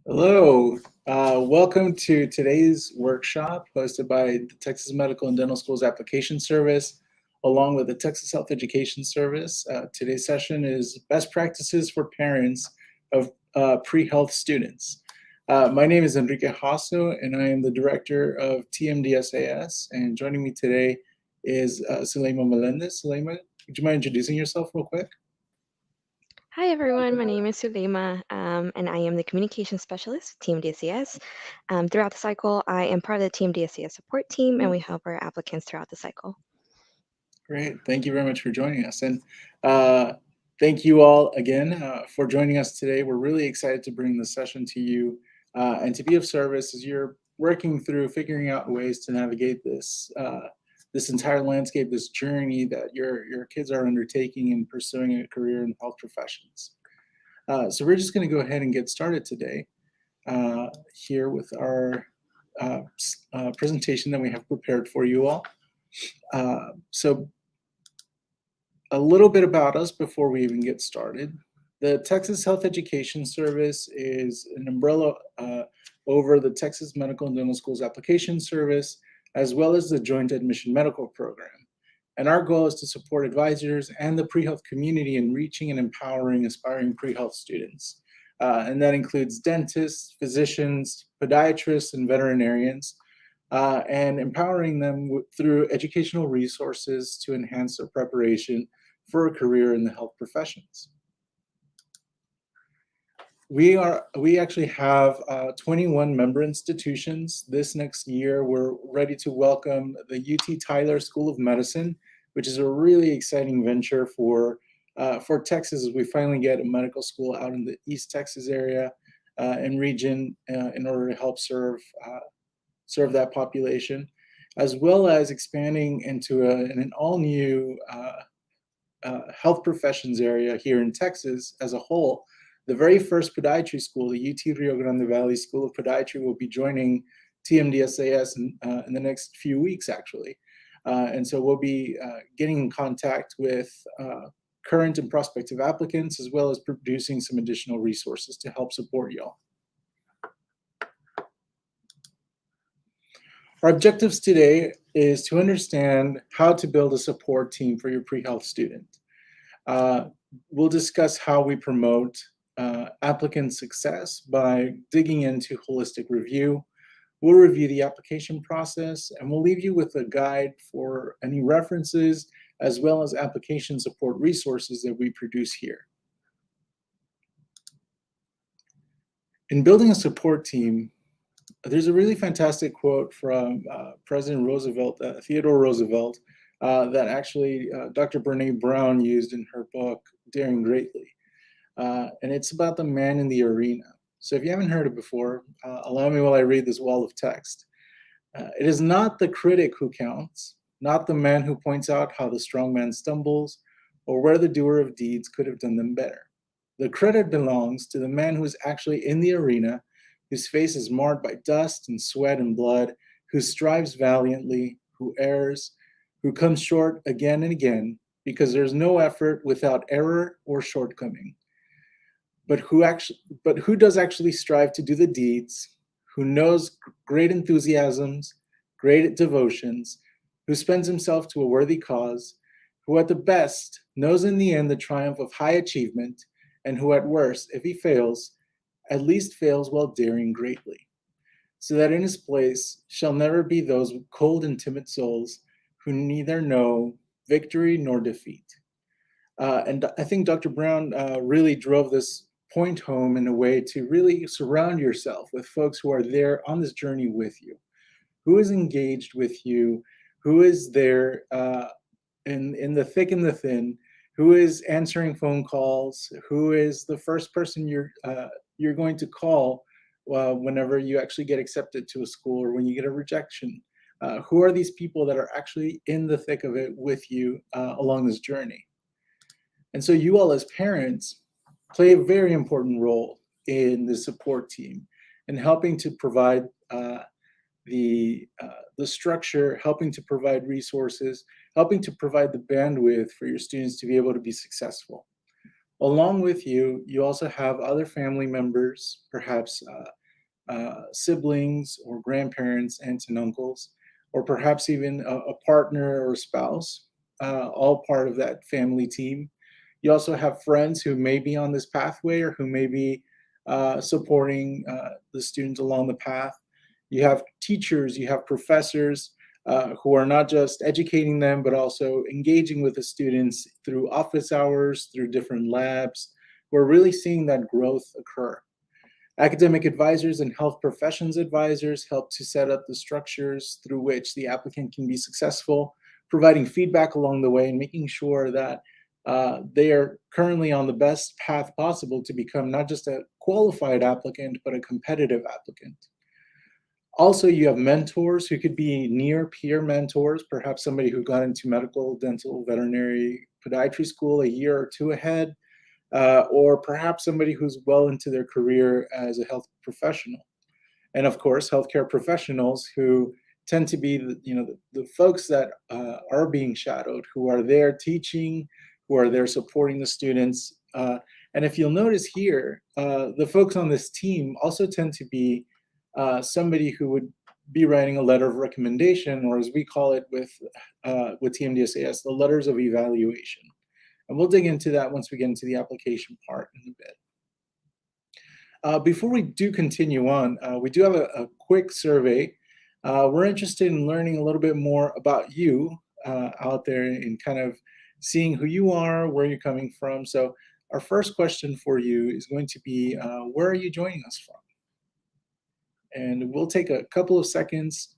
Hello, welcome to today's workshop hosted by the Texas Medical and Dental Schools Application Service, along with the Texas Health Education Service. Today's session is best practices for parents of pre-health students. My name is Enrique Hasso, and I am the director of TMDSAS. And joining me today is Suleyma Melendez. Suleyma, would you mind introducing yourself real quick? Hi everyone, my name is Suleyma, and I am the Communication Specialist with TMDSAS. Throughout the cycle, I am part of the TMDSAS support team, and we help our applicants throughout the cycle. Great. Thank you very much for joining us. And thank you all again for joining us today. We're really excited to bring this session to you and to be of service as you're working through figuring out ways to navigate this entire landscape, this journey that your kids are undertaking in pursuing a career in health professions. So we're just going to go ahead and get started today here with our presentation that we have prepared for you all. So a little bit about us before we even get started. The Texas Health Education Service is an umbrella over the Texas Medical and Dental Schools Application Service, as well as the Joint Admission Medical Program. And our goal is to support advisors and the pre-health community in reaching and empowering aspiring pre-health students. And that includes dentists, physicians, podiatrists, and veterinarians, and empowering them through educational resources to enhance their preparation for a career in the health professions. We actually have 21 member institutions. This next year, we're ready to welcome the UT Tyler School of Medicine, which is a really exciting venture for Texas as we finally get a medical school out in the East Texas area and region in order to help serve that population, as well as expanding into an all-new health professions area here in Texas as a whole. The very first podiatry school, the UT Rio Grande Valley School of Podiatry, will be joining TMDSAS in the next few weeks, actually. And so we'll be getting in contact with current and prospective applicants, as well as producing some additional resources to help support y'all. Our objectives today is to understand how to build a support team for your pre-health student. We'll discuss how we promote applicant success by digging into holistic review. We'll review the application process, and we'll leave you with a guide for any references as well as application support resources that we produce here. In building a support team, there's a really fantastic quote from President Roosevelt, Theodore Roosevelt, that actually Dr. Brene Brown used in her book, Daring Greatly. And it's about the man in the arena. So if you haven't heard it before, allow me while I read this wall of text. It is not the critic who counts, not the man who points out how the strong man stumbles, or where the doer of deeds could have done them better. The credit belongs to the man who is actually in the arena, whose face is marred by dust and sweat and blood, who strives valiantly, who errs, who comes short again and again, because there's no effort without error or shortcoming. But who does actually strive to do the deeds, who knows great enthusiasms, great devotions, who spends himself to a worthy cause, who at the best knows in the end the triumph of high achievement, and who at worst, if he fails, at least fails while daring greatly, so that in his place shall never be those cold and timid souls who neither know victory nor defeat. And I think Dr. Brown really drove this point home in a way to really surround yourself with folks who are there on this journey with you, who is engaged with you, who is there in the thick and the thin, who is answering phone calls, who is the first person you're going to call whenever you actually get accepted to a school or when you get a rejection. Who are these people that are actually in the thick of it with you along this journey? And so you all as parents play a very important role in the support team and helping to provide the structure, helping to provide resources, helping to provide the bandwidth for your students to be able to be successful. Along with you, you also have other family members, perhaps siblings or grandparents, aunts and uncles, or perhaps even a partner or spouse, all part of that family team. You also have friends who may be on this pathway or who may be supporting the students along the path. You have teachers, you have professors who are not just educating them, but also engaging with the students through office hours, through different labs. We're really seeing that growth occur. Academic advisors and health professions advisors help to set up the structures through which the applicant can be successful, providing feedback along the way and making sure that they are currently on the best path possible to become not just a qualified applicant, but a competitive applicant. Also, you have mentors who could be near peer mentors, perhaps somebody who got into medical, dental, veterinary, podiatry school a year or two ahead, or perhaps somebody who's well into their career as a health professional. And of course, healthcare professionals who tend to be the folks that are being shadowed, who are there teaching, who are there supporting the students. And if you'll notice here, the folks on this team also tend to be somebody who would be writing a letter of recommendation, or as we call it with TMDSAS, the letters of evaluation. And we'll dig into that once we get into the application part in a bit. Before we do continue on, we do have a quick survey. We're interested in learning a little bit more about you out there and kind of seeing who you are, where you're coming from. So our first question for you is going to be, where are you joining us from? And we'll take a couple of seconds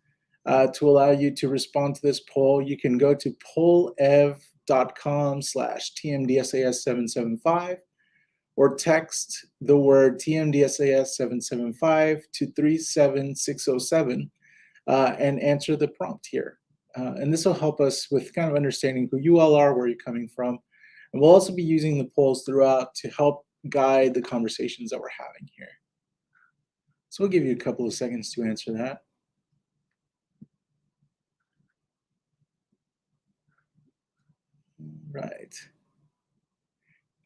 to allow you to respond to this poll. You can go to pollev.com/TMDSAS775 or text the word TMDSAS775 to 37607 and answer the prompt here. And this will help us with kind of understanding who you all are, where you're coming from. And we'll also be using the polls throughout to help guide the conversations that we're having here. So we'll give you a couple of seconds to answer that. Right.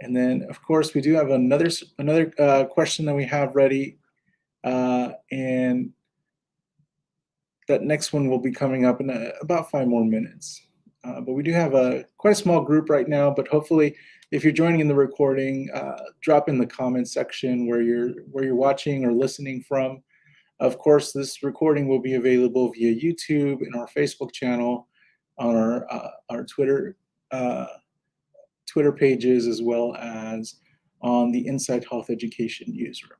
And then, of course, we do have another question that we have ready. And that next one will be coming up in about 5 more minutes. But we do have quite a small group right now, but hopefully if you're joining in the recording, drop in the comments section where you're watching or listening from. Of course, this recording will be available via YouTube and our Facebook channel, on our Twitter pages, as well as on the Inside Health Education newsroom.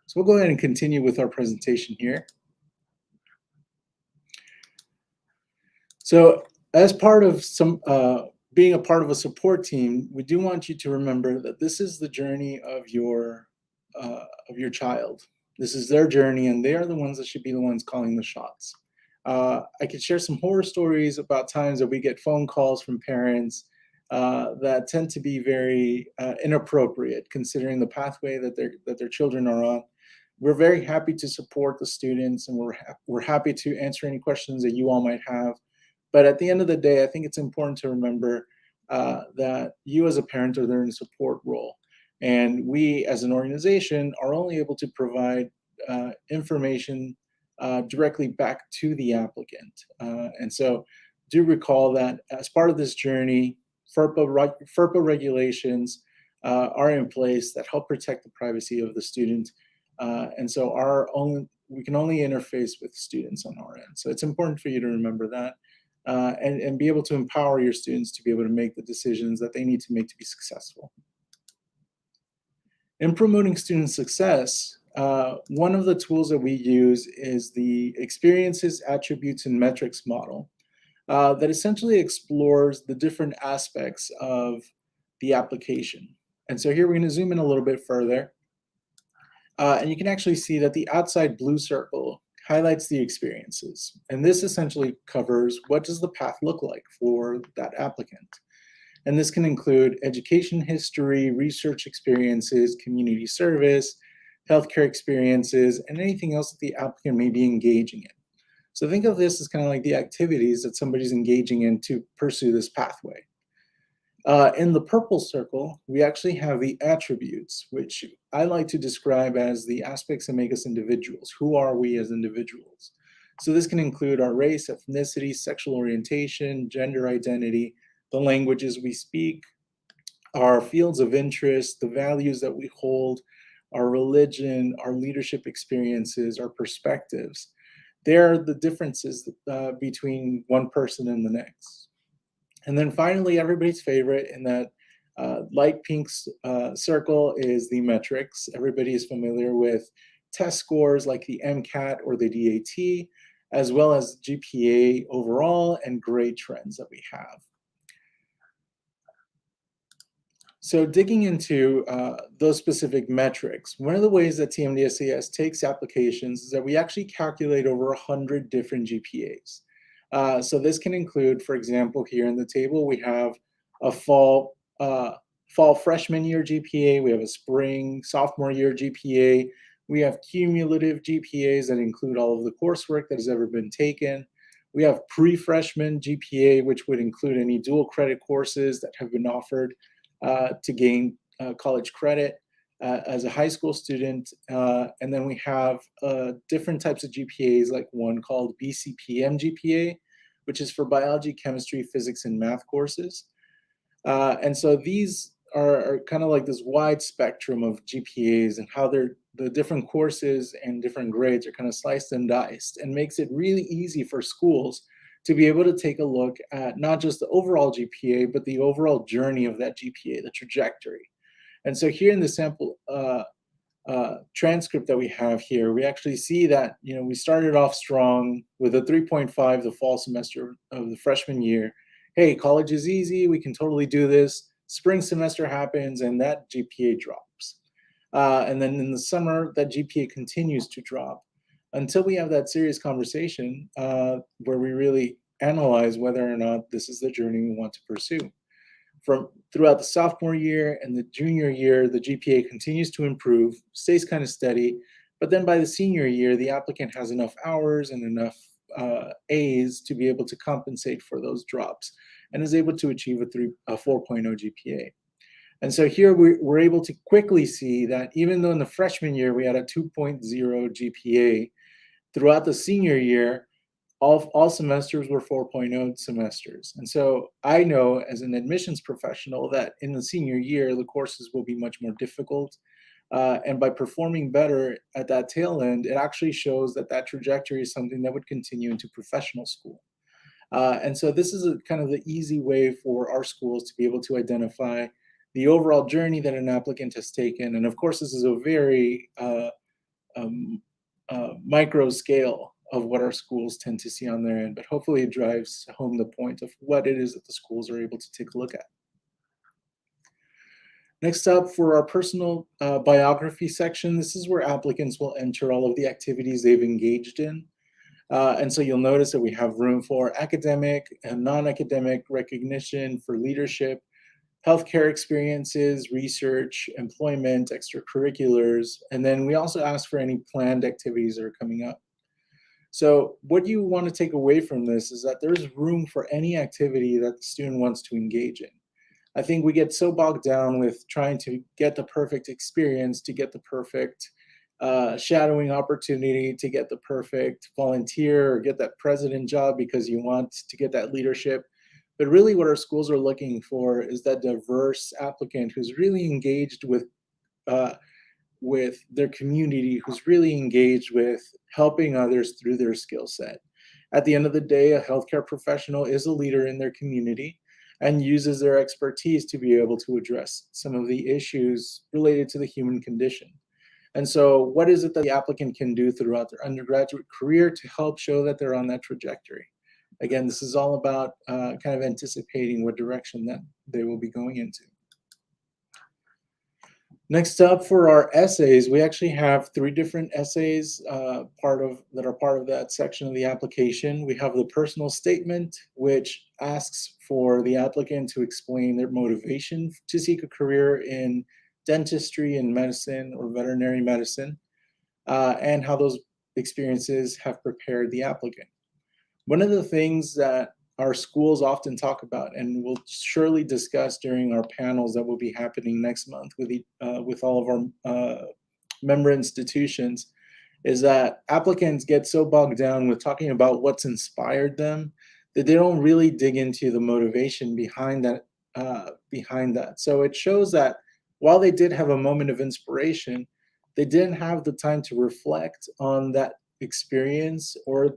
So we'll go ahead and continue with our presentation here. So as part of being a part of a support team, we do want you to remember that this is the journey of your child. This is their journey, and they are the ones that should be the ones calling the shots. I could share some horror stories about times that we get phone calls from parents that tend to be very inappropriate, considering the pathway that their children are on. We're very happy to support the students, and we're happy to answer any questions that you all might have. But at the end of the day, I think it's important to remember that you as a parent are there in a support role. And we as an organization are only able to provide information directly back to the applicant. And so do recall that as part of this journey, FERPA regulations are in place that help protect the privacy of the student. And so we can only interface with students on our end. So it's important for you to remember that. And be able to empower your students to be able to make the decisions that they need to make to be successful. In promoting student success, one of the tools that we use is the Experiences, Attributes, and Metrics model that essentially explores the different aspects of the application. And so here we're going to zoom in a little bit further. And you can actually see that the outside blue circle highlights the experiences. And this essentially covers what does the path look like for that applicant. And this can include education history, research experiences, community service, healthcare experiences, and anything else that the applicant may be engaging in. So think of this as kind of like the activities that somebody's engaging in to pursue this pathway. In the purple circle, we actually have the attributes, which I like to describe as the aspects that make us individuals. Who are we as individuals? So this can include our race, ethnicity, sexual orientation, gender identity, the languages we speak, our fields of interest, the values that we hold, our religion, our leadership experiences, our perspectives. They're the differences between one person and the next. And then finally, everybody's favorite in that light pink circle is the metrics. Everybody is familiar with test scores like the MCAT or the DAT, as well as GPA overall and grade trends that we have. So digging into those specific metrics, one of the ways that TMDSAS takes applications is that we actually calculate over 100 different GPAs. So this can include, for example, here in the table, we have a fall freshman year GPA, we have a spring sophomore year GPA, we have cumulative GPAs that include all of the coursework that has ever been taken. We have pre-freshman GPA, which would include any dual credit courses that have been offered to gain college credit as a high school student. And then we have different types of GPAs, like one called BCPM GPA, which is for biology, chemistry, physics, and math courses. And so these are kind of like this wide spectrum of GPAs and how the different courses and different grades are kind of sliced and diced, and makes it really easy for schools to be able to take a look at not just the overall GPA, but the overall journey of that GPA, the trajectory. And so here in the sample transcript that we have here, we actually see that, we started off strong with a 3.5 the fall semester of the freshman year. Hey, college is easy, we can totally do this. Spring semester happens and that GPA drops. And then in the summer, that GPA continues to drop until we have that serious conversation where we really analyze whether or not this is the journey we want to pursue. Throughout the sophomore year and the junior year, the GPA continues to improve, stays kind of steady, but then by the senior year, the applicant has enough hours and enough A's to be able to compensate for those drops and is able to achieve a 4.0 GPA. And so here we're able to quickly see that even though in the freshman year we had a 2.0 GPA, throughout the senior year, all semesters were 4.0 semesters. And so I know as an admissions professional that in the senior year, the courses will be much more difficult. And by performing better at that tail end, it actually shows that that trajectory is something that would continue into professional school. And so this is kind of the easy way for our schools to be able to identify the overall journey that an applicant has taken. And of course, this is a very micro scale of what our schools tend to see on their end, but hopefully it drives home the point of what it is that the schools are able to take a look at. Next up, for our personal biography section, this is where applicants will enter all of the activities they've engaged in. And so you'll notice that we have room for academic and non-academic recognition, for leadership, healthcare experiences, research, employment, extracurriculars, and then we also ask for any planned activities that are coming up. So what you want to take away from this is that there's room for any activity that the student wants to engage in. I think we get so bogged down with trying to get the perfect experience, to get the perfect shadowing opportunity, to get the perfect volunteer or get that president job because you want to get that leadership. But really what our schools are looking for is that diverse applicant who's really engaged with their community, who's really engaged with helping others through their skill set. At the end of the day, a healthcare professional is a leader in their community and uses their expertise to be able to address some of the issues related to the human condition. And so what is it that the applicant can do throughout their undergraduate career to help show that they're on that trajectory? Again, this is all about kind of anticipating what direction that they will be going into. Next up, for our essays, we actually have 3 different essays that are part of that section of the application. We have the personal statement, which asks for the applicant to explain their motivation to seek a career in dentistry and medicine or veterinary medicine, and how those experiences have prepared the applicant. One of the things that our schools often talk about, and we'll surely discuss during our panels that will be happening next month with all of our member institutions, is that applicants get so bogged down with talking about what's inspired them that they don't really dig into the motivation behind that. So it shows that while they did have a moment of inspiration, they didn't have the time to reflect on that experience or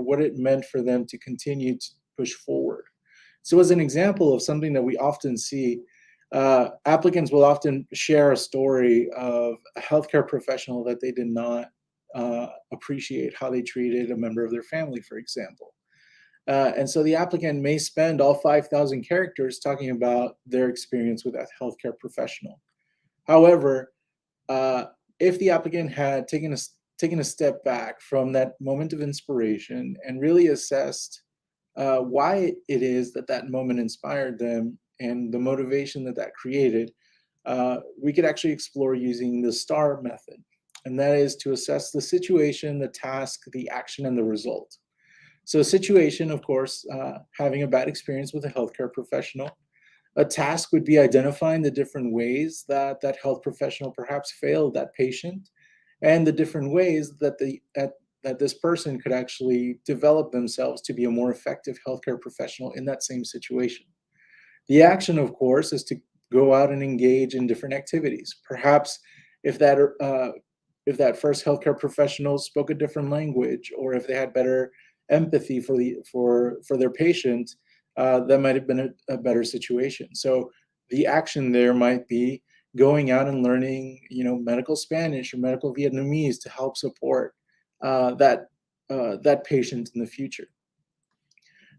what it meant for them to continue to push forward. So as an example of something that we often see, applicants will often share a story of a healthcare professional that they did not appreciate how they treated a member of their family, for example. And so the applicant may spend all 5,000 characters talking about their experience with that healthcare professional. However, if the applicant had taken a step back from that moment of inspiration and really assessed why it is that that moment inspired them and the motivation that that created, we could actually explore using the STAR method. And that is to assess the situation, the task, the action, and the result. So a situation, of course, having a bad experience with a healthcare professional. A task would be identifying the different ways that that health professional perhaps failed that patient, and the different ways that that this person could actually develop themselves to be a more effective healthcare professional in that same situation. The action, of course, is to go out and engage in different activities. Perhaps if that first healthcare professional spoke a different language, or if they had better empathy for their patient, that might have been a better situation. So the action there might be going out and learning, medical Spanish or medical Vietnamese to help support that patient in the future.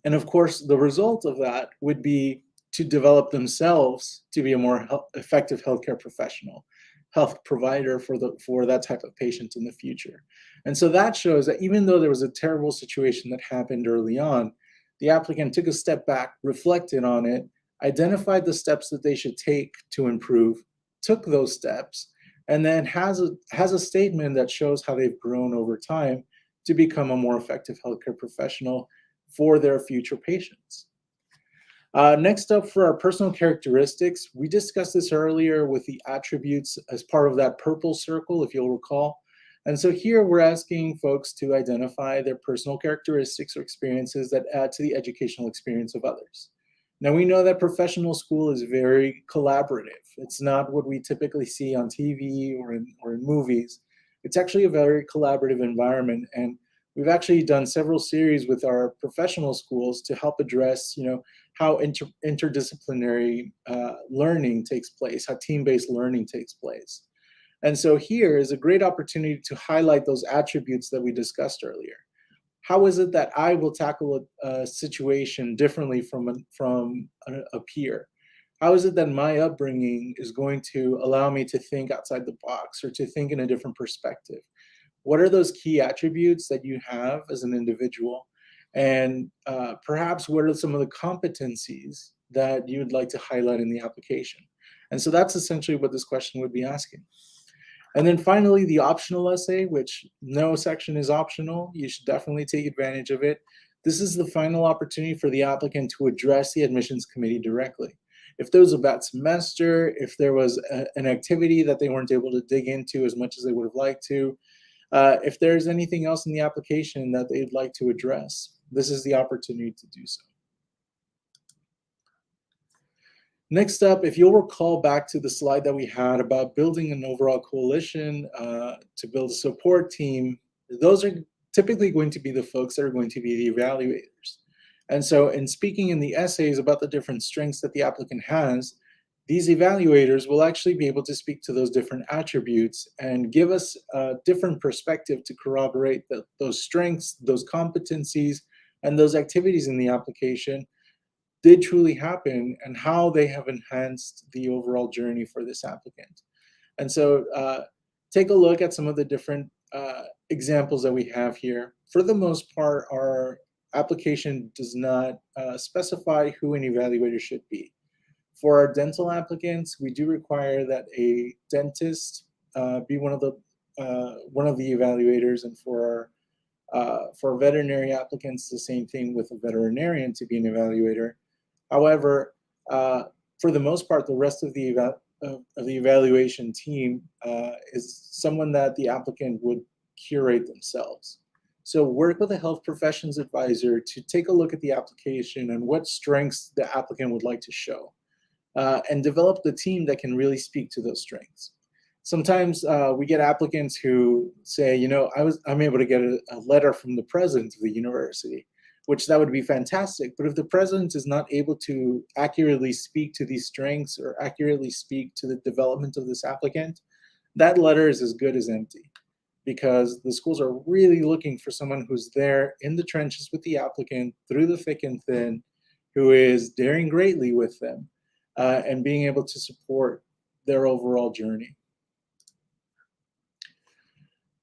And of course, the result of that would be to develop themselves to be a more effective healthcare professional, health provider for that type of patient in the future. And so that shows that even though there was a terrible situation that happened early on, the applicant took a step back, reflected on it, identified the steps that they should take to improve, took those steps, and then has a statement that shows how they've grown over time to become a more effective healthcare professional for their future patients. Next up, for our personal characteristics, we discussed this earlier with the attributes as part of that purple circle, if you'll recall. And so here we're asking folks to identify their personal characteristics or experiences that add to the educational experience of others. Now, we know that professional school is very collaborative. It's not what we typically see on TV or in movies. It's actually a very collaborative environment. And we've actually done several series with our professional schools to help address, how interdisciplinary learning takes place, how team-based learning takes place. And so here is a great opportunity to highlight those attributes that we discussed earlier. How is it that I will tackle a situation differently from a peer? How is it that my upbringing is going to allow me to think outside the box or to think in a different perspective? What are those key attributes that you have as an individual? And perhaps what are some of the competencies that you would like to highlight in the application? And so that's essentially what this question would be asking. And then finally, the optional essay, which no section is optional. You should definitely take advantage of it. This is the final opportunity for the applicant to address the admissions committee directly. If there was a bad semester, if there was an activity that they weren't able to dig into as much as they would have liked to, if there's anything else in the application that they'd like to address, this is the opportunity to do so. Next up, if you'll recall back to the slide that we had about building an overall coalition to build a support team, those are typically going to be the folks that are going to be the evaluators. And so in speaking in the essays about the different strengths that the applicant has, these evaluators will actually be able to speak to those different attributes and give us a different perspective to corroborate those strengths, those competencies, and those activities in the application did truly happen and how they have enhanced the overall journey for this applicant. And so take a look at some of the different examples that we have here. For the most part, our application does not specify who an evaluator should be. For our dental applicants, we do require that a dentist be one of the evaluators, and for For veterinary applicants, the same thing with a veterinarian to be an evaluator. However, for the most part, the rest of the evaluation team is someone that the applicant would curate themselves. So work with a health professions advisor to take a look at the application and what strengths the applicant would like to show, and develop the team that can really speak to those strengths. Sometimes we get applicants who say, you know, I'm able to get a letter from the president of the university, which that would be fantastic. But if the president is not able to accurately speak to these strengths or accurately speak to the development of this applicant, that letter is as good as empty, because the schools are really looking for someone who's there in the trenches with the applicant through the thick and thin, who is daring greatly with them, and being able to support their overall journey.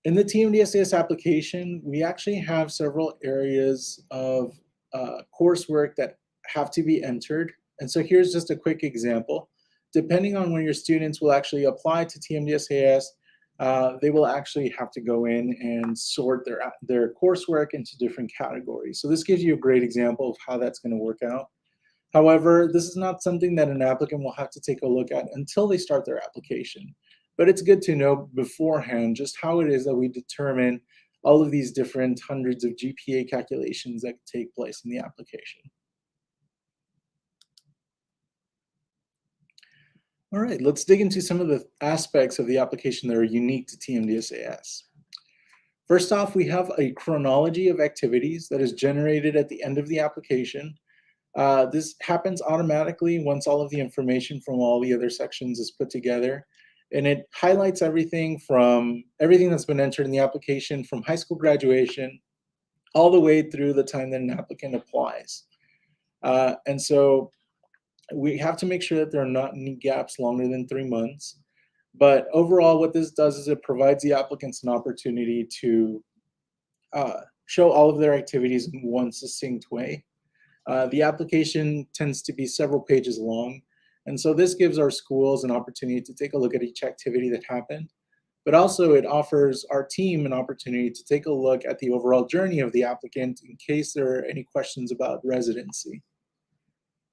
In the TMDSAS application, we actually have several areas of coursework that have to be entered. And so here's just a quick example. Depending on when your students will actually apply to TMDSAS, they will actually have to go in and sort their coursework into different categories. So this gives you a great example of how that's going to work out. However, this is not something that an applicant will have to take a look at until they start their application. But it's good to know beforehand just how it is that we determine all of these different hundreds of GPA calculations that take place in the application. All right, let's dig into some of the aspects of the application that are unique to TMDSAS. First off, we have a chronology of activities that is generated at the end of the application. This happens automatically once all of the information from all the other sections is put together. And it highlights everything that's been entered in the application from high school graduation all the way through the time that an applicant applies. And so we have to make sure that there are not any gaps longer than 3 months. But overall, what this does is it provides the applicants an opportunity to show all of their activities in one succinct way. The application tends to be several pages long. And so this gives our schools an opportunity to take a look at each activity that happened, but also it offers our team an opportunity to take a look at the overall journey of the applicant in case there are any questions about residency.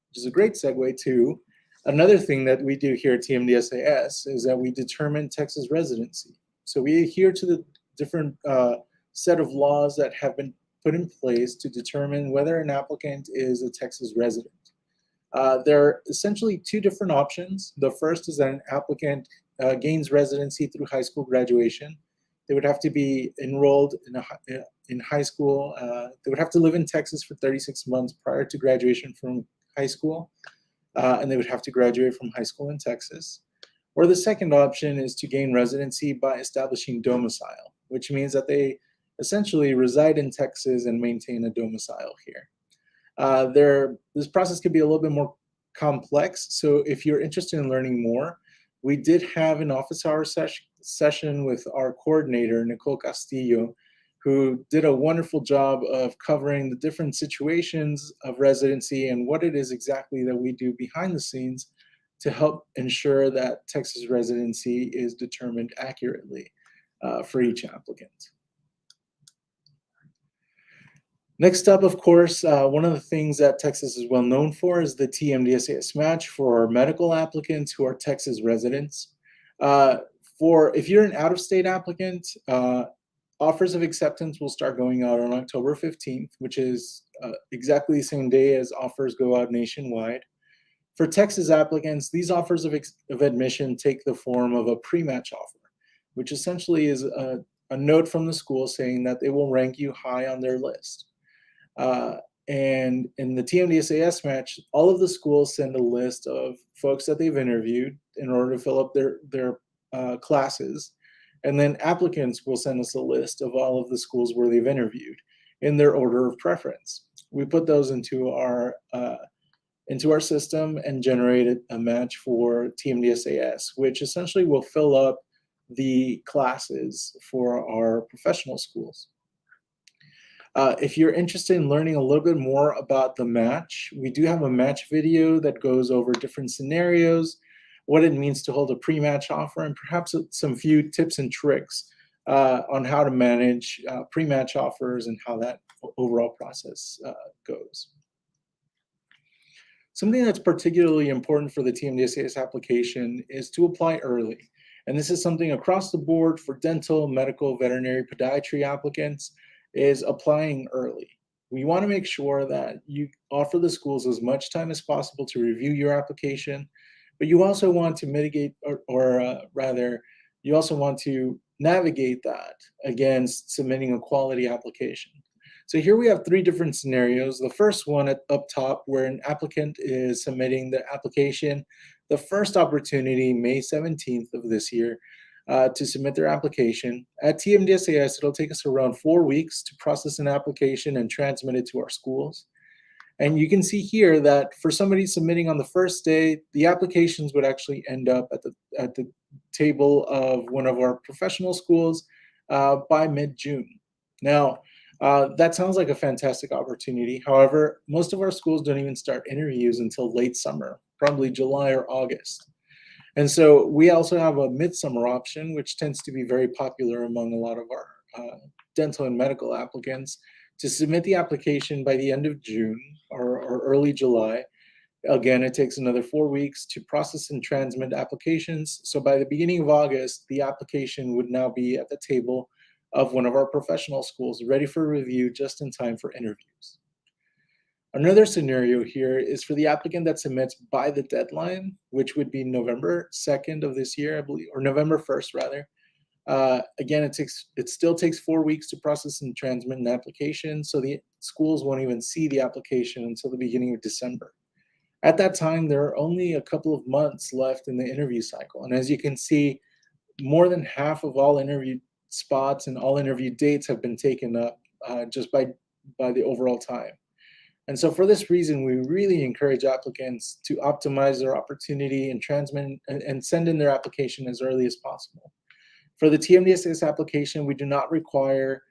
Which is a great segue to another thing that we do here at TMDSAS is that we determine Texas residency. So we adhere to the different set of laws that have been put in place to determine whether an applicant is a Texas resident. There are essentially two different options. The first is that an applicant gains residency through high school graduation. They would have to be enrolled in high school. They would have to live in Texas for 36 months prior to graduation from high school, and they would have to graduate from high school in Texas. Or the second option is to gain residency by establishing domicile, which means that they essentially reside in Texas and maintain a domicile here. This process could be a little bit more complex. So if you're interested in learning more, we did have an office hour session with our coordinator, Nicole Castillo, who did a wonderful job of covering the different situations of residency and what it is exactly that we do behind the scenes to help ensure that Texas residency is determined accurately for each applicant. Next up, of course, one of the things that Texas is well known for is the TMDSAS Match for medical applicants who are Texas residents. If you're an out-of-state applicant, offers of acceptance will start going out on October 15th, which is exactly the same day as offers go out nationwide. For Texas applicants, these offers of admission take the form of a pre-match offer, which essentially is a note from the school saying that they will rank you high on their list. And in the TMDSAS match, all of the schools send a list of folks that they've interviewed in order to fill up their classes. And then applicants will send us a list of all of the schools where they've interviewed in their order of preference. We put those into our system and generate a match for TMDSAS, which essentially will fill up the classes for our professional schools. If you're interested in learning a little bit more about the match, we do have a match video that goes over different scenarios, what it means to hold a pre-match offer, and perhaps some few tips and tricks on how to manage pre-match offers and how that overall process goes. Something that's particularly important for the TMDSAS application is to apply early. And this is something across the board for dental, medical, veterinary, podiatry applicants, is applying early. We want to make sure that you offer the schools as much time as possible to review your application, but you also want to mitigate, or rather, you also want to navigate that against submitting a quality application. So here we have three different scenarios. The first one up top, where an applicant is submitting the application, the first opportunity, May 17th of this year, to submit their application. At TMDSAS, it'll take us around 4 weeks to process an application and transmit it to our schools. And you can see here that for somebody submitting on the first day, the applications would actually end up at the table of one of our professional schools by mid-June. Now, that sounds like a fantastic opportunity. However, most of our schools don't even start interviews until late summer, probably July or August. And so we also have a midsummer option, which tends to be very popular among a lot of our dental and medical applicants, to submit the application by the end of June or early July. Again, it takes another 4 weeks to process and transmit applications. So by the beginning of August, the application would now be at the table of one of our professional schools, ready for review just in time for interviews. Another scenario here is for the applicant that submits by the deadline, which would be November 2nd of this year, I believe, or November 1st rather. Again, it still takes 4 weeks to process and transmit an application, so the schools won't even see the application until the beginning of December. At that time, there are only a couple of months left in the interview cycle. And as you can see, more than half of all interview spots and all interview dates have been taken up just by the overall time. And so for this reason, we really encourage applicants to optimize their opportunity and transmit and send in their application as early as possible. For the TMDSAS application, we do not require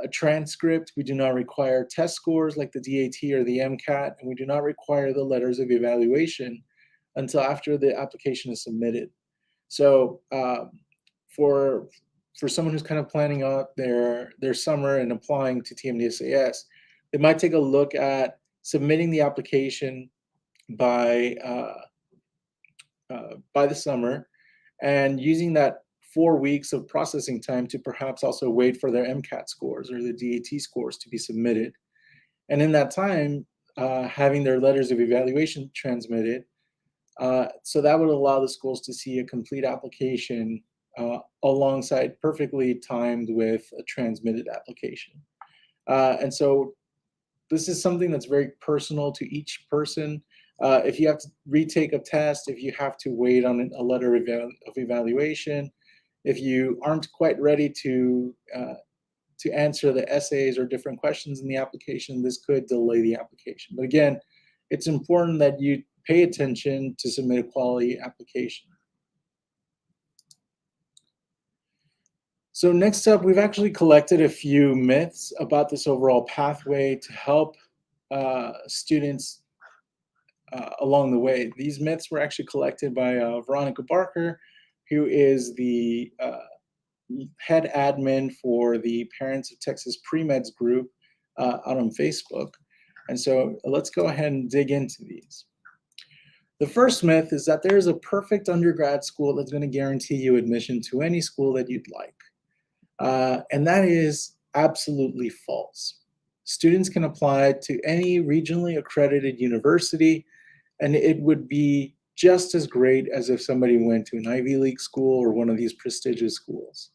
a transcript. We do not require test scores like the DAT or the MCAT, and we do not require the letters of evaluation until after the application is submitted. So for someone who's kind of planning out their summer and applying to TMDSAS, they might take a look at submitting the application by the summer and using that 4 weeks of processing time to perhaps also wait for their MCAT scores or the DAT scores to be submitted. And in that time, having their letters of evaluation transmitted, so that would allow the schools to see a complete application alongside perfectly timed with a transmitted application. And so this is something that's very personal to each person. If you have to retake a test, if you have to wait on a letter of evaluation, if you aren't quite ready to answer the essays or different questions in the application, this could delay the application. But again, it's important that you pay attention to submit a quality application. So next up, we've actually collected a few myths about this overall pathway to help students along the way. These myths were actually collected by Veronica Barker, who is the head admin for the Parents of Texas Pre-Meds group out on Facebook. And so let's go ahead and dig into these. The first myth is that there is a perfect undergrad school that's going to guarantee you admission to any school that you'd like. And that is absolutely false. Students can apply to any regionally accredited university, and it would be just as great as if somebody went to an Ivy League school or one of these prestigious schools.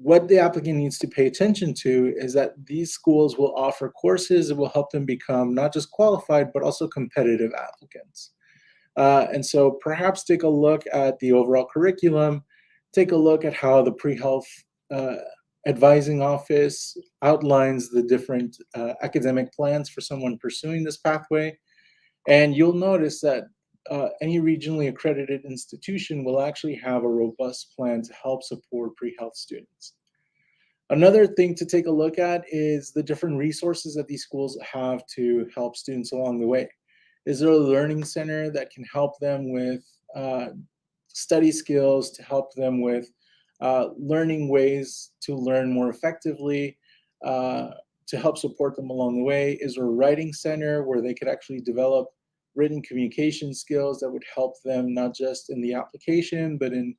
What the applicant needs to pay attention to is that these schools will offer courses that will help them become not just qualified, but also competitive applicants. And so perhaps take a look at the overall curriculum, take a look at how the pre-health advising office outlines the different academic plans for someone pursuing this pathway. And you'll notice that any regionally accredited institution will actually have a robust plan to help support pre-health students. Another thing to take a look at is the different resources that these schools have to help students along the way. Is there a learning center that can help them with study skills, to help them with learning ways to learn more effectively, to help support them along the way is a writing center where they could actually develop written communication skills that would help them not just in the application, but in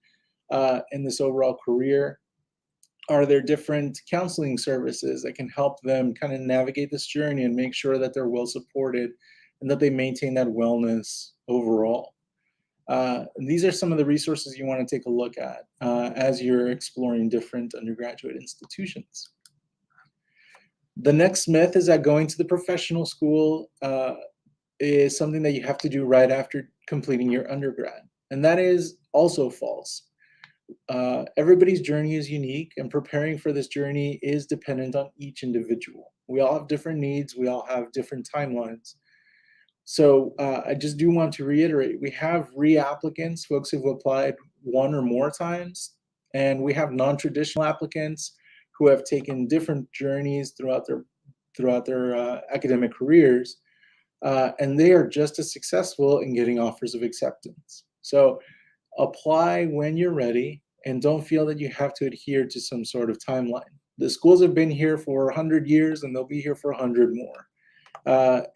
this overall career. Are there different counseling services that can help them kind of navigate this journey and make sure that they're well supported and that they maintain that wellness overall? These are some of the resources you want to take a look at as you're exploring different undergraduate institutions. The next myth is that going to the professional school is something that you have to do right after completing your undergrad. And that is also false. Everybody's journey is unique, and preparing for this journey is dependent on each individual. We all have different needs. We all have different timelines. So I just do want to reiterate, we have reapplicants, folks who've applied one or more times, and we have non-traditional applicants who have taken different journeys throughout their academic careers, and they are just as successful in getting offers of acceptance. So apply when you're ready, and don't feel that you have to adhere to some sort of timeline. The schools have been here for 100 years, and they'll be here for 100 more.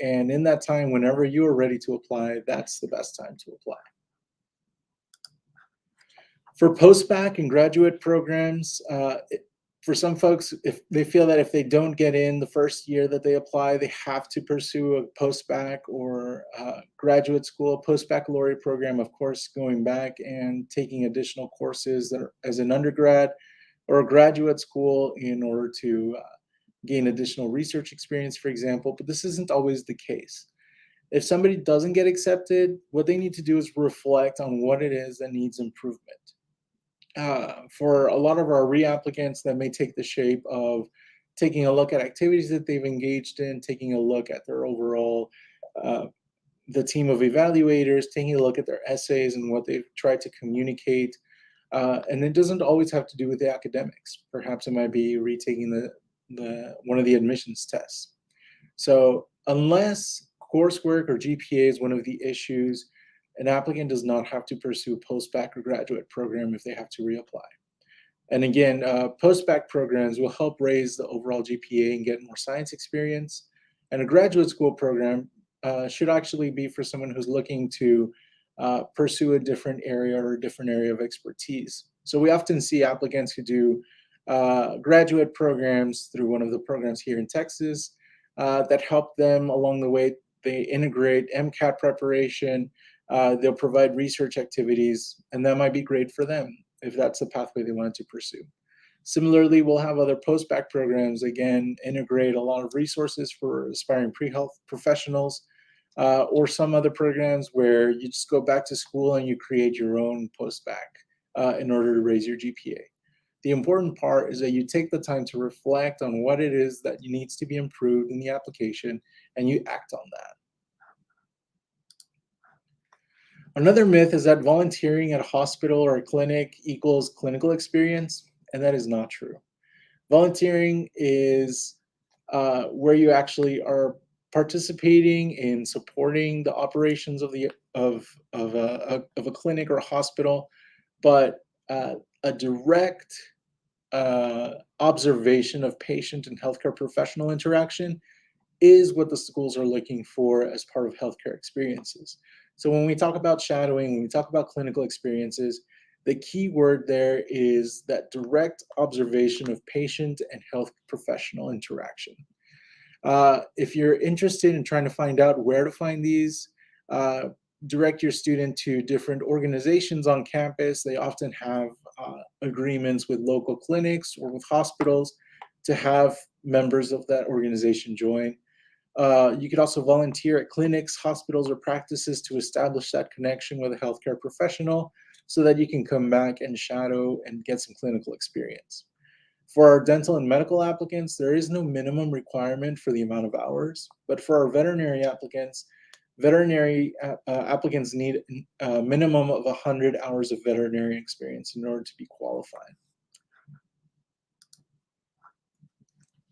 And in that time, whenever you are ready to apply, that's the best time to apply. For post-bac and graduate programs, for some folks, if they feel that if they don't get in the first year that they apply, they have to pursue a post-bac or graduate school. Post-baccalaureate program, of course, going back and taking additional courses that are, as an undergrad or a graduate school in order to gain additional research experience, for example, but this isn't always the case. If somebody doesn't get accepted, what they need to do is reflect on what it is that needs improvement. For a lot of our reapplicants, that may take the shape of taking a look at activities that they've engaged in, taking a look at their overall, the team of evaluators, taking a look at their essays and what they've tried to communicate. And it doesn't always have to do with the academics. Perhaps it might be retaking one of the admissions tests. So unless coursework or GPA is one of the issues, an applicant does not have to pursue post-bac or graduate program if they have to reapply. And again, post-bac programs will help raise the overall GPA and get more science experience. And a graduate school program should actually be for someone who's looking to pursue a different area or a different area of expertise. So we often see applicants who do graduate programs through one of the programs here in Texas that help them along the way. They integrate MCAT preparation, they'll provide research activities, and that might be great for them if that's the pathway they wanted to pursue. Similarly, we'll have other post-bac programs, again, integrate a lot of resources for aspiring pre-health professionals, or some other programs where you just go back to school and you create your own post-bac in order to raise your GPA. The important part is that you take the time to reflect on what it is that needs to be improved in the application, and you act on that. Another myth is that volunteering at a hospital or a clinic equals clinical experience, and that is not true. Volunteering is where you actually are participating in supporting the operations of a clinic or a hospital, but a direct observation of patient and healthcare professional interaction is what the schools are looking for as part of healthcare experiences. So when we talk about shadowing, when we talk about clinical experiences, the key word there is that direct observation of patient and health professional interaction. If you're interested in trying to find out where to find these, direct your student to different organizations on campus. They often have agreements with local clinics or with hospitals to have members of that organization join. You could also volunteer at clinics, hospitals, or practices to establish that connection with a healthcare professional so that you can come back and shadow and get some clinical experience. For our dental and medical applicants, there is no minimum requirement for the amount of hours, but for our veterinary applicants need a minimum of 100 hours of veterinary experience in order to be qualified.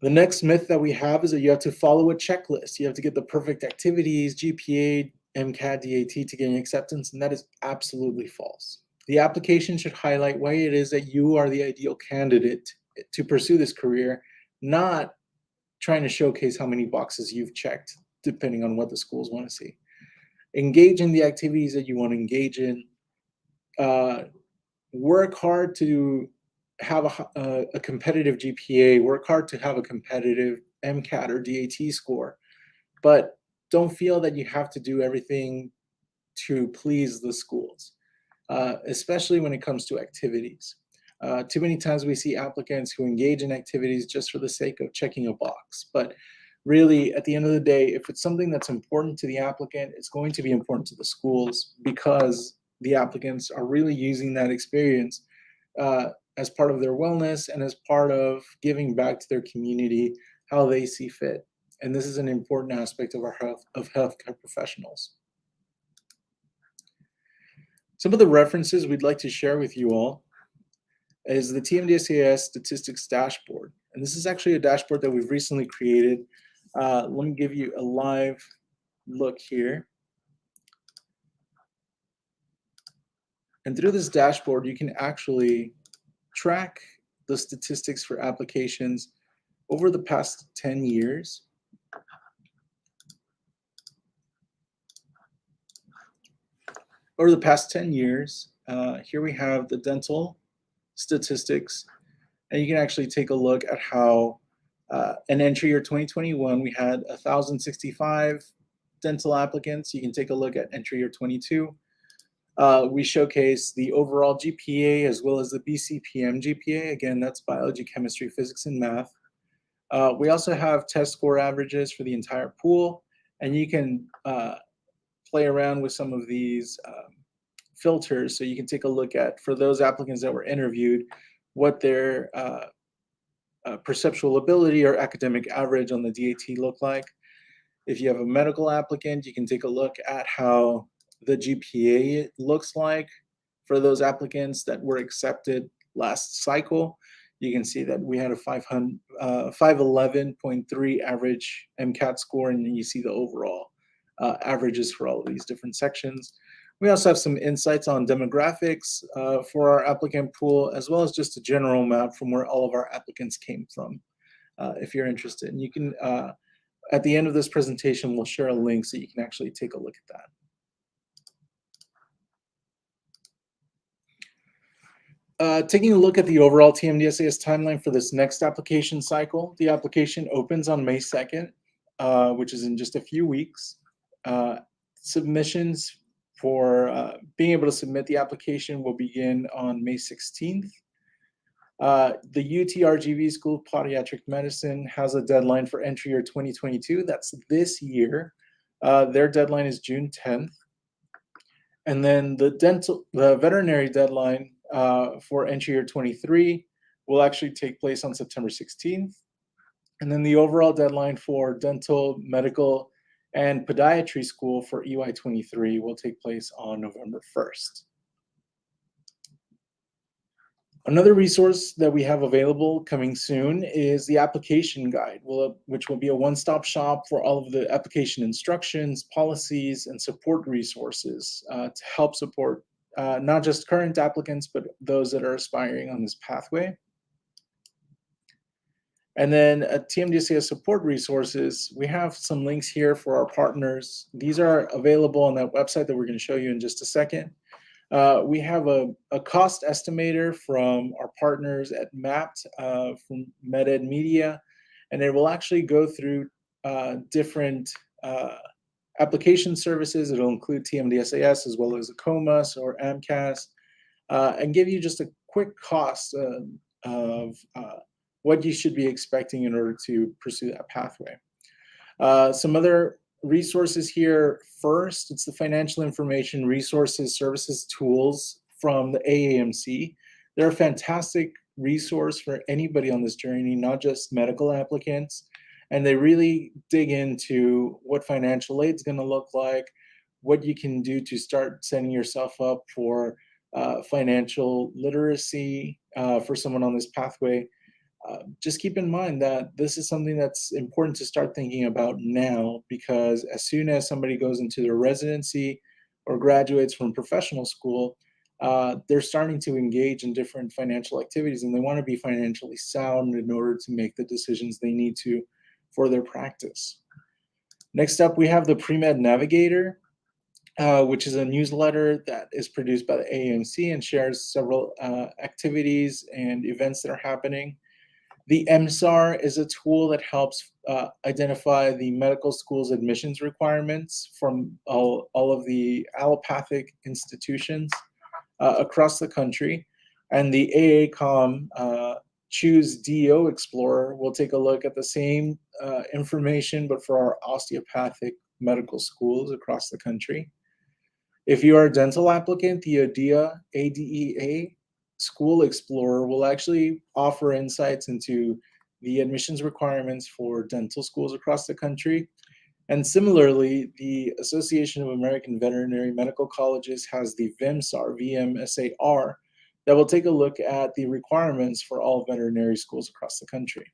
The next myth that we have is that you have to follow a checklist. You have to get the perfect activities, GPA, MCAT, DAT to gain acceptance, and that is absolutely false. The application should highlight why it is that you are the ideal candidate to pursue this career, not trying to showcase how many boxes you've checked, depending on what the schools want to see. Engage in the activities that you want to engage in. Work hard to have a competitive GPA, work hard to have a competitive MCAT or DAT score, but don't feel that you have to do everything to please the schools, especially when it comes to activities. Too many times we see applicants who engage in activities just for the sake of checking a box. But really, at the end of the day, if it's something that's important to the applicant, it's going to be important to the schools because the applicants are really using that experience as part of their wellness and as part of giving back to their community how they see fit. And this is an important aspect of our healthcare professionals. Some of the references we'd like to share with you all is the TMDSAS statistics dashboard. And this is actually a dashboard that we've recently created. Let me give you a live look here. And through this dashboard, you can actually track the statistics for applications over the past 10 years. Over the past 10 years, here we have the dental statistics, and you can actually take a look at how in entry year 2021, we had 1,065 dental applicants. You can take a look at entry year 22. We showcase the overall GPA as well as the BCPM GPA. Again, that's biology, chemistry, physics, and math. We also have test score averages for the entire pool, and you can play around with some of these filters. So you can take a look at, for those applicants that were interviewed, what their perceptual ability or academic average on the DAT look like. If you have a medical applicant, you can take a look at how the GPA looks like for those applicants that were accepted last cycle. You can see that we had a 511.3 average MCAT score, and then you see the overall averages for all of these different sections. We also have some insights on demographics for our applicant pool, as well as just a general map from where all of our applicants came from, if you're interested. And you can, at the end of this presentation, we'll share a link so you can actually take a look at that. Taking a look at the overall TMDSAS timeline for this next application cycle, the application opens on May 2nd, which is in just a few weeks. Submissions for being able to submit the application will begin on May 16th. The UTRGV School of Podiatric Medicine has a deadline for entry year 2022. That's this year. Their deadline is June 10th. And then the veterinary deadline for entry year 23 will actually take place on September 16th. And then the overall deadline for dental, medical, and podiatry school for EY23 will take place on November 1st. Another resource that we have available coming soon is the application guide, which will be a one-stop shop for all of the application instructions, policies, and support resources to help support not just current applicants, but those that are aspiring on this pathway. And then TMDSAS support resources, we have some links here for our partners. These are available on that website that we're going to show you in just a second. We have a cost estimator from our partners at MAPT from MedEd Media, and it will actually go through different application services. It'll include TMDSAS as well as ACOMAS or AMCAS, and give you just a quick cost of what you should be expecting in order to pursue that pathway. Some other resources here. First, it's the financial information resources, services, tools from the AAMC. They're a fantastic resource for anybody on this journey, not just medical applicants. And they really dig into what financial aid is going to look like, what you can do to start setting yourself up for financial literacy for someone on this pathway. Just keep in mind that this is something that's important to start thinking about now, because as soon as somebody goes into their residency or graduates from professional school, they're starting to engage in different financial activities, and they want to be financially sound in order to make the decisions they need to for their practice. Next up, we have the Pre-Med Navigator, which is a newsletter that is produced by the AAMC and shares several activities and events that are happening. The MSAR is a tool that helps identify the medical school's admissions requirements from all of the allopathic institutions across the country. And the AACOM Choose DO Explorer will take a look at the same information, but for our osteopathic medical schools across the country. If you are a dental applicant, the ADEA School Explorer will actually offer insights into the admissions requirements for dental schools across the country. And similarly, the Association of American Veterinary Medical Colleges has the VMSAR, VMSAR, that will take a look at the requirements for all veterinary schools across the country.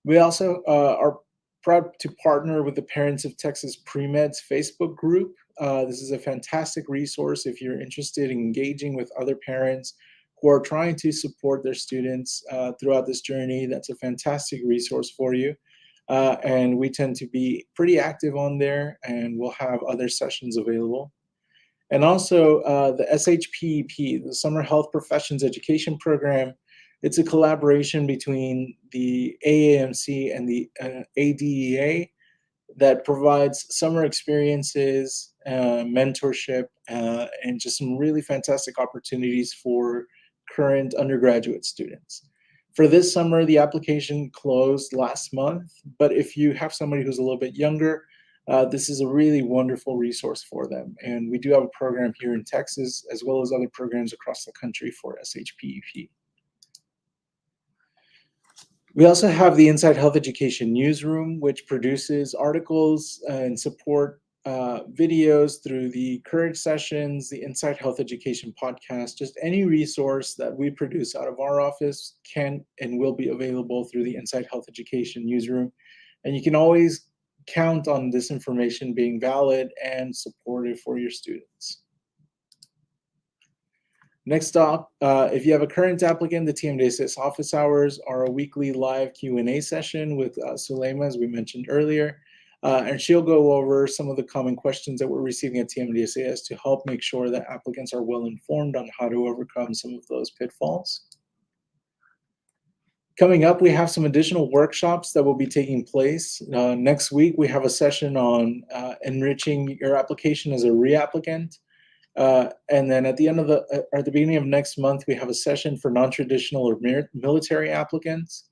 We also are proud to partner with the Parents of Texas Pre-Med's Facebook group. This is a fantastic resource if you're interested in engaging with other parents who are trying to support their students throughout this journey. That's a fantastic resource for you. And we tend to be pretty active on there, and we'll have other sessions available. And also the SHPEP, the Summer Health Professions Education Program. It's a collaboration between the AAMC and the ADEA that provides summer experiences, mentorship, and just some really fantastic opportunities for current undergraduate students. For this summer, the application closed last month, but if you have somebody who's a little bit younger, this is a really wonderful resource for them. And we do have a program here in Texas, as well as other programs across the country for SHPEP. We also have the Inside Health Education Newsroom, which produces articles and support videos through the Courage Sessions, the Inside Health Education podcast. Just any resource that we produce out of our office can and will be available through the Inside Health Education Newsroom. And you can always count on this information being valid and supportive for your students. Next up, if you have a current applicant, the TMDSAS office hours are a weekly live Q&A session with Sulema, as we mentioned earlier, and she'll go over some of the common questions that we're receiving at TMDSAS to help make sure that applicants are well informed on how to overcome some of those pitfalls. Coming up, we have some additional workshops that will be taking place. Next week, we have a session on enriching your application as a reapplicant. And then at the end of at the beginning of next month, we have a session for non-traditional or military applicants.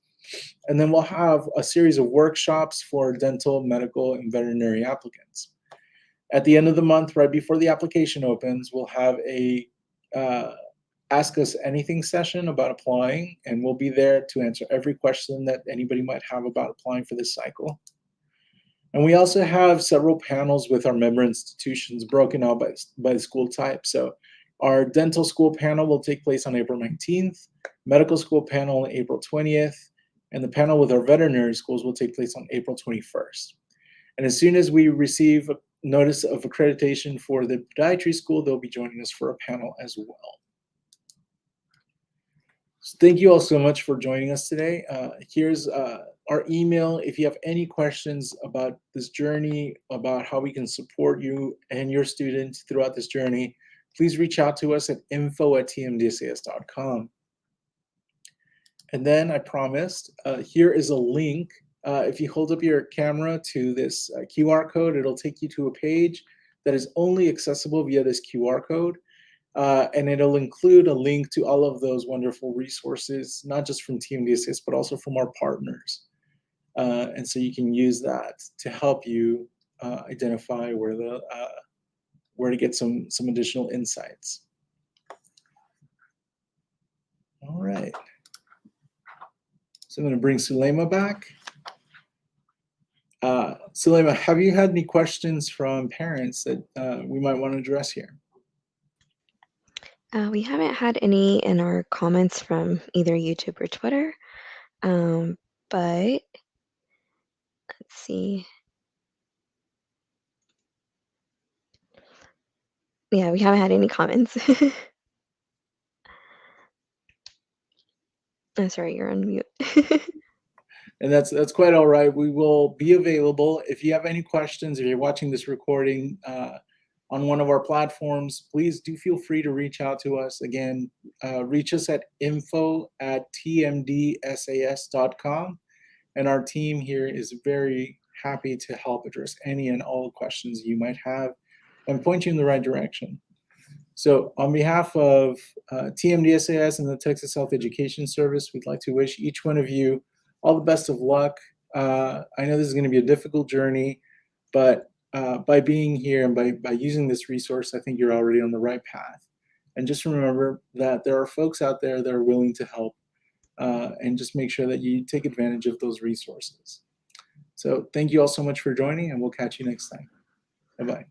And then we'll have a series of workshops for dental, medical, and veterinary applicants. At the end of the month, right before the application opens, we'll have a Ask Us Anything session about applying, and we'll be there to answer every question that anybody might have about applying for this cycle. And we also have several panels with our member institutions broken out by the school type. So our dental school panel will take place on April 19th, medical school panel on April 20th, and the panel with our veterinary schools will take place on April 21st. And as soon as we receive a notice of accreditation for the podiatry school, they'll be joining us for a panel as well. So thank you all so much for joining us today. Here's our email. If you have any questions about this journey, about how we can support you and your students throughout this journey, please reach out to us at info@tmdsas.com. And then I promised, here is a link. If you hold up your camera to this QR code, it'll take you to a page that is only accessible via this QR code. And it'll include a link to all of those wonderful resources, not just from TMDSAS, but also from our partners. And so you can use that to help you identify where to get some additional insights. All right. So I'm going to bring Sulema back. Sulema, have you had any questions from parents that we might want to address here? We haven't had any in our comments from either YouTube or Twitter, but let's see. Yeah, we haven't had any comments. I'm sorry, you're on mute. And that's quite all right. We will be available. If you have any questions, if you're watching this recording on one of our platforms, please do feel free to reach out to us. Again, reach us at info@tmdsas.com. And our team here is very happy to help address any and all questions you might have and point you in the right direction. So on behalf of TMDSAS and the Texas Health Education Service, we'd like to wish each one of you all the best of luck. I know this is going to be a difficult journey, but by being here and by using this resource, I think you're already on the right path. And just remember that there are folks out there that are willing to help, and just make sure that you take advantage of those resources. So thank you all so much for joining, and we'll catch you next time. Bye-bye.